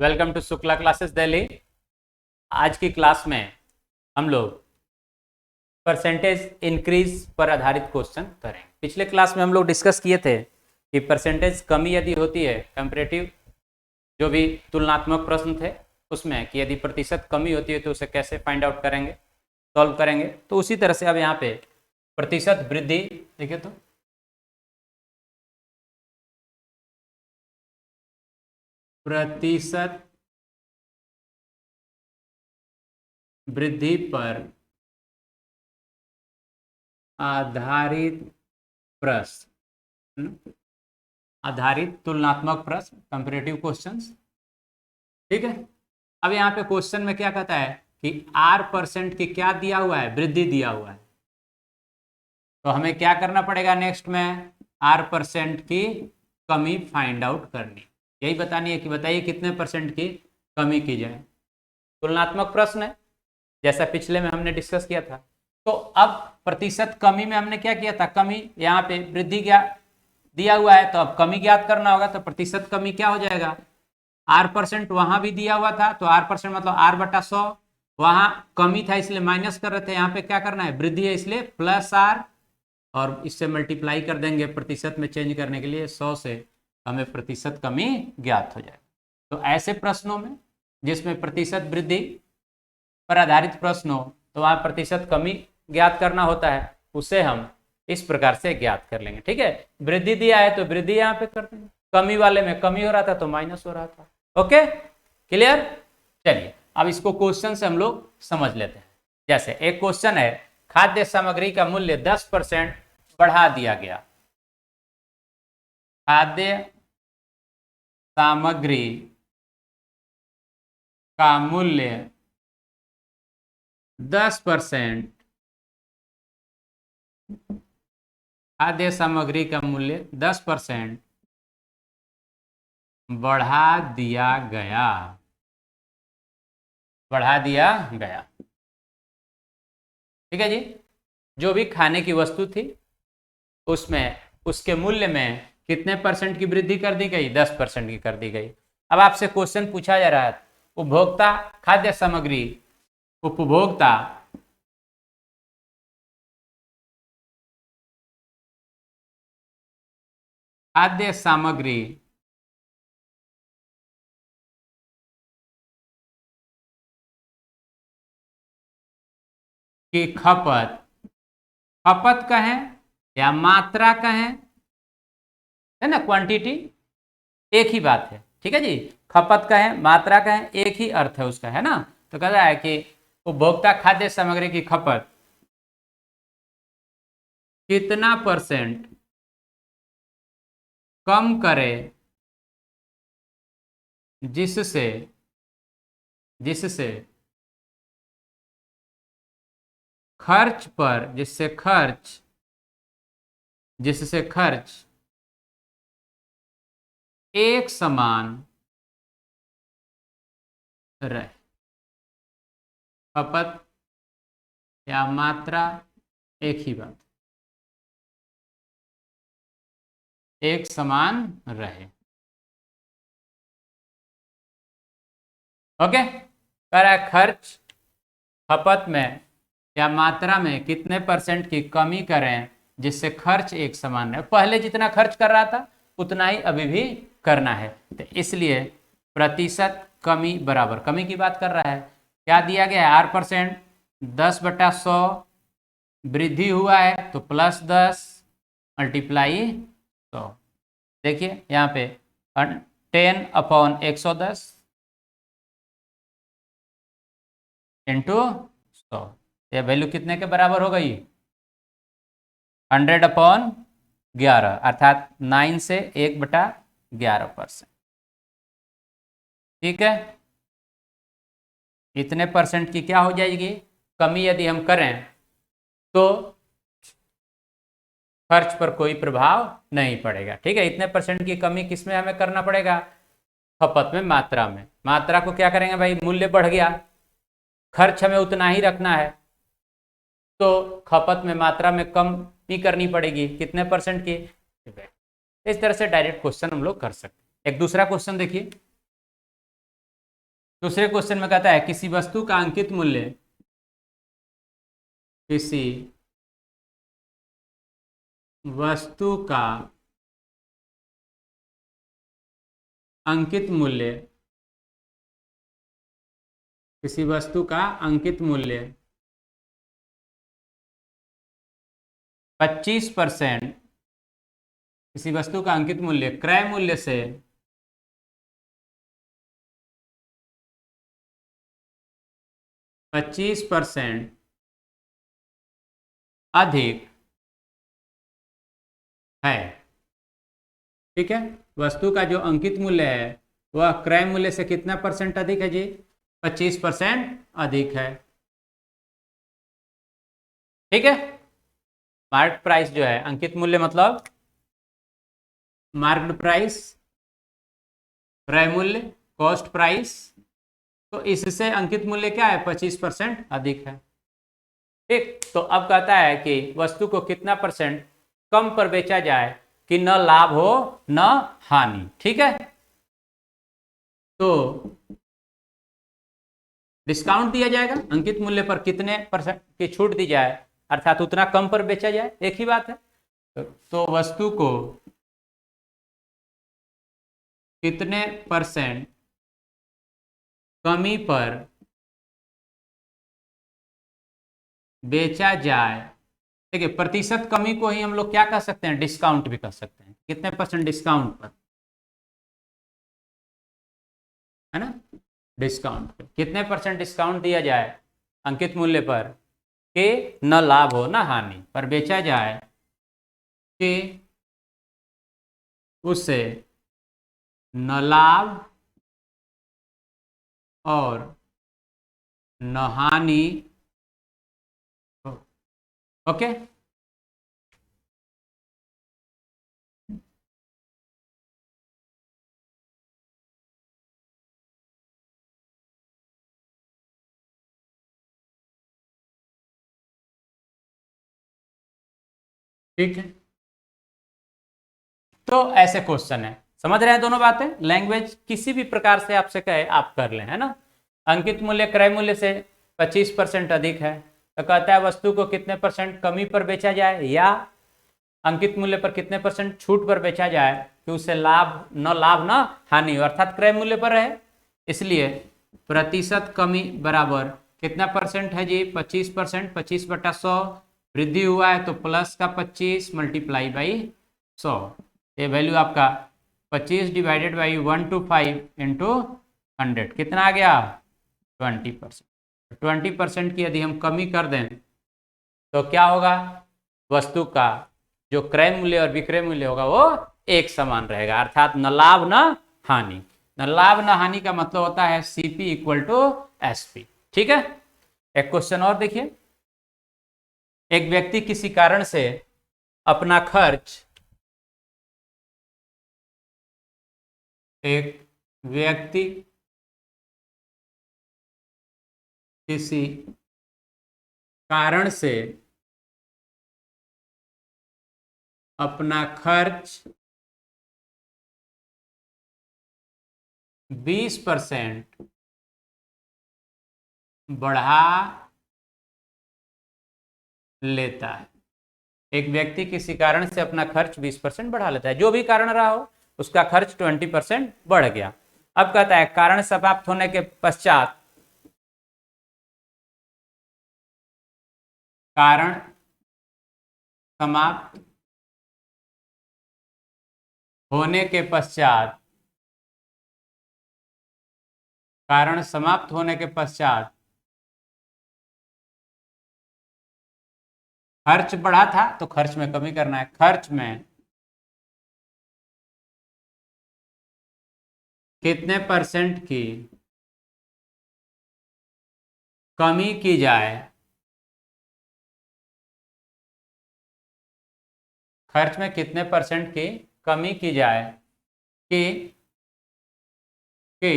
Welcome to Shukla classes Delhi. आज की class में हम लोग परसेंटेज इंक्रीज पर आधारित क्वेश्चन करेंगे। पिछले क्लास में हम लोग डिस्कस किए थे कि परसेंटेज कमी यदि होती है, कंपैरेटिव जो भी तुलनात्मक प्रश्न थे उसमें, कि यदि प्रतिशत कमी होती है तो उसे कैसे फाइंड आउट करेंगे, सॉल्व करेंगे। तो उसी तरह से अब यहाँ पे प्रतिशत वृद्धि देखिए, तो प्रतिशत वृद्धि पर आधारित प्रश्न, आधारित तुलनात्मक प्रश्न, कंपैरेटिव क्वेश्चंस। ठीक है। अब यहाँ पे क्वेश्चन में क्या कहता है कि R% की क्या दिया हुआ है, वृद्धि दिया हुआ है। तो हमें क्या करना पड़ेगा नेक्स्ट में, R% की कमी फाइंड आउट करनी, यही बतानी है कि बताइए कितने परसेंट की कमी की जाए। तुलनात्मक प्रश्न है जैसा पिछले में हमने डिस्कस किया था। तो अब प्रतिशत कमी में हमने क्या किया था, कमी यहाँ पे वृद्धि क्या दिया हुआ है, तो अब कमी ज्ञात करना होगा। तो प्रतिशत कमी क्या हो जाएगा, R% वहां भी दिया हुआ था, तो R% मतलब R/100, वहां कमी था इसलिए माइनस कर रहे थे, यहाँ पे क्या करना है, वृद्धि है इसलिए प्लस R, और इससे मल्टीप्लाई कर देंगे प्रतिशत में चेंज करने के लिए 100 से, हमें प्रतिशत कमी ज्ञात हो जाएगा। तो ऐसे प्रश्नों में जिसमें प्रतिशत वृद्धि पर आधारित प्रश्न हो तो वहां प्रतिशत कमी ज्ञात करना होता है, उसे हम इस प्रकार से ज्ञात कर लेंगे। ठीक है, वृद्धि दिया है तो वृद्धि यहाँ पे कर देंगे, कमी वाले में कमी हो रहा था तो माइनस हो रहा था। Okay, clear. चलिए अब इसको क्वेश्चन से हम लोग समझ लेते हैं। जैसे एक क्वेश्चन है, खाद्य सामग्री का मूल्य 10% बढ़ा दिया गया। खाद्य सामग्री का मूल्य 10%, खाद्य सामग्री का मूल्य 10% बढ़ा दिया गया, बढ़ा दिया गया। ठीक है जी, जो भी खाने की वस्तु थी उसमें उसके मूल्य में कितने परसेंट की वृद्धि कर दी गई, 10% की कर दी गई। अब आपसे क्वेश्चन पूछा जा रहा है, उपभोक्ता खाद्य सामग्री, उपभोक्ता खाद्य सामग्री की खपत, खपत कहें या मात्रा कहें, है ना, क्वांटिटी एक ही बात है। ठीक है जी, खपत कहें मात्रा कहें एक ही अर्थ है उसका, है ना। तो कह रहा है कि उपभोक्ता खाद्य सामग्री की खपत कितना परसेंट कम करे जिससे जिससे खर्च पर, जिससे खर्च एक समान रहे। खपत या मात्रा एक ही बात, एक समान रहे। ओके, कह रहा है खर्च खपत में या मात्रा में कितने परसेंट की कमी करें जिससे खर्च एक समान रहे। पहले जितना खर्च कर रहा था उतना ही अभी भी करना है, तो इसलिए प्रतिशत कमी बराबर, कमी की बात कर रहा है, क्या दिया गया है, R%, 10/100, वृद्धि हुआ है तो +10 मल्टीप्लाई 100। देखिए यहाँ पे 10/110 इंटू 100, यह वैल्यू कितने के बराबर हो गई, 100/11, अर्थात 9 से 1/11%। ठीक है, इतने परसेंट की क्या हो जाएगी कमी, यदि हम करें तो खर्च पर कोई प्रभाव नहीं पड़ेगा। ठीक है, इतने परसेंट की कमी किसमें हमें करना पड़ेगा, खपत में, मात्रा में। मात्रा को क्या करेंगे भाई, मूल्य बढ़ गया, खर्च हमें उतना ही रखना है, तो खपत में मात्रा में कम ही करनी पड़ेगी, कितने परसेंट की। इस तरह से डायरेक्ट क्वेश्चन हम लोग कर सकते हैं। एक दूसरा क्वेश्चन देखिए, दूसरे क्वेश्चन में कहता है किसी वस्तु का अंकित मूल्य, किसी वस्तु का अंकित मूल्य, किसी वस्तु का अंकित मूल्य 25%, किसी वस्तु का अंकित मूल्य क्रय मूल्य से 25% अधिक है। ठीक है, वस्तु का जो अंकित मूल्य है वह क्रय मूल्य से कितना परसेंट अधिक है जी? 25% अधिक है। ठीक है, मार्केट प्राइस जो है, अंकित मूल्य मतलब मार्केट प्राइस, क्रय मूल्य कॉस्ट प्राइस, तो इससे अंकित मूल्य क्या है? 25% अधिक है। ठीक, तो अब कहता है कि वस्तु को कितना परसेंट कम पर बेचा जाए कि न लाभ हो न हानि। ठीक है, तो डिस्काउंट दिया जाएगा, अंकित मूल्य पर कितने परसेंट की छूट दी जाए, अर्थात उतना कम पर बेचा जाए, एक ही बात है। तो वस्तु को कितने परसेंट कमी पर बेचा जाए, देखिए प्रतिशत कमी को ही हम लोग क्या कह सकते हैं? डिस्काउंट भी कह सकते हैं। कितने परसेंट डिस्काउंट पर, है ना, डिस्काउंट पर कितने परसेंट डिस्काउंट दिया जाए अंकित मूल्य पर कि न लाभ हो न हानि, पर बेचा जाए कि उससे न लाभ और न हानि हो। ओके, ठीक है, तो ऐसे क्वेश्चन है, समझ रहे हैं दोनों बातें। लैंग्वेज किसी भी प्रकार से आपसे कहे आप कर लें, है ना। अंकित मूल्य क्रय मूल्य से 25% अधिक है, तो कहता है वस्तु को कितने परसेंट कमी पर बेचा जाए या अंकित मूल्य पर कितने परसेंट छूट पर बेचा जाए कि उससे लाभ न हानि, अर्थात क्रय मूल्य पर है। इसलिए प्रतिशत कमी बराबर कितना परसेंट है जी? 25%। 25/100 वृद्धि हुआ है तो प्लस का 25 मल्टीप्लाई बाई 100, ये वैल्यू आपका 25 डिवाइडेड बाई 125 इंटू 100 कितना आ गया? 20%। 20% की यदि हम कमी कर दें तो क्या होगा? वस्तु का जो क्रय मूल्य और विक्रय मूल्य होगा वो एक समान रहेगा, अर्थात न लाभ न हानि। न लाभ न हानि का मतलब होता है सीपी इक्वल टू एसपी। ठीक है, एक क्वेश्चन और देखिए। एक व्यक्ति किसी कारण से अपना खर्च, एक व्यक्ति किसी कारण से अपना खर्च 20% बढ़ा लेता है। एक व्यक्ति किसी कारण से अपना खर्च 20% बढ़ा लेता है, जो भी कारण रहा हो उसका खर्च 20% बढ़ गया। अब कहता है कारण समाप्त होने के पश्चात, कारण समाप्त होने के पश्चात, कारण समाप्त होने के पश्चात खर्च बढ़ा था तो खर्च में कमी करना है। खर्च में कितने परसेंट की कमी की जाए, खर्च में कितने परसेंट की कमी की जाए कि कि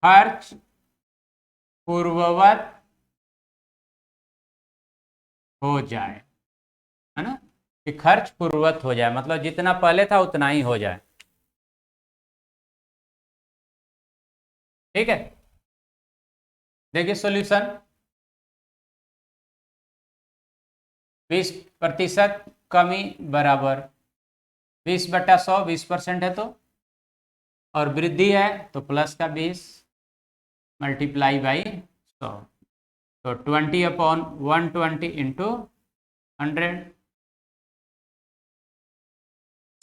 खर्च पूर्ववत हो जाए, है ना। कि खर्च पूर्ववत हो जाए, मतलब जितना पहले था उतना ही हो जाए। ठीक है, देखिए सॉल्यूशन। 20% कमी बराबर 20/100, 20% है तो, और वृद्धि है तो प्लस का 20 मल्टीप्लाई बाई 100, तो 20/120 इंटू 100,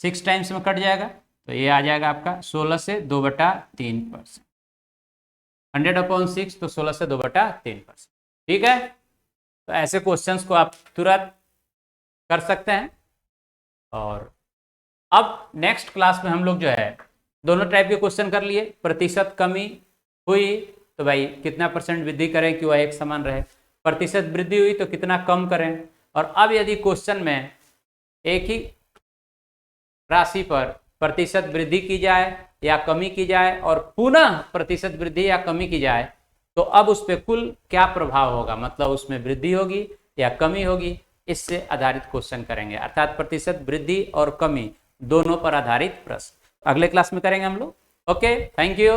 6 टाइम्स में कट जाएगा, तो ये आ जाएगा आपका 16 से 2/3%। 100/6 तो 16 से 2/3%। ठीक है, तो ऐसे क्वेश्चंस को आप तुरंत कर सकते हैं। और अब नेक्स्ट क्लास में हम लोग जो है दोनों टाइप के क्वेश्चन कर लिए। प्रतिशत कमी हुई तो भाई कितना परसेंट वृद्धि करें कि वह एक समान रहे, प्रतिशत वृद्धि हुई तो कितना कम करें। और अब यदि क्वेश्चन में एक ही राशि पर प्रतिशत वृद्धि की जाए या कमी की जाए और पुनः प्रतिशत वृद्धि या कमी की जाए, तो अब उस पर कुल क्या प्रभाव होगा, मतलब उसमें वृद्धि होगी या कमी होगी, इससे आधारित क्वेश्चन करेंगे। अर्थात प्रतिशत वृद्धि और कमी दोनों पर आधारित प्रश्न अगले क्लास में करेंगे हम लोग। Okay, thank you.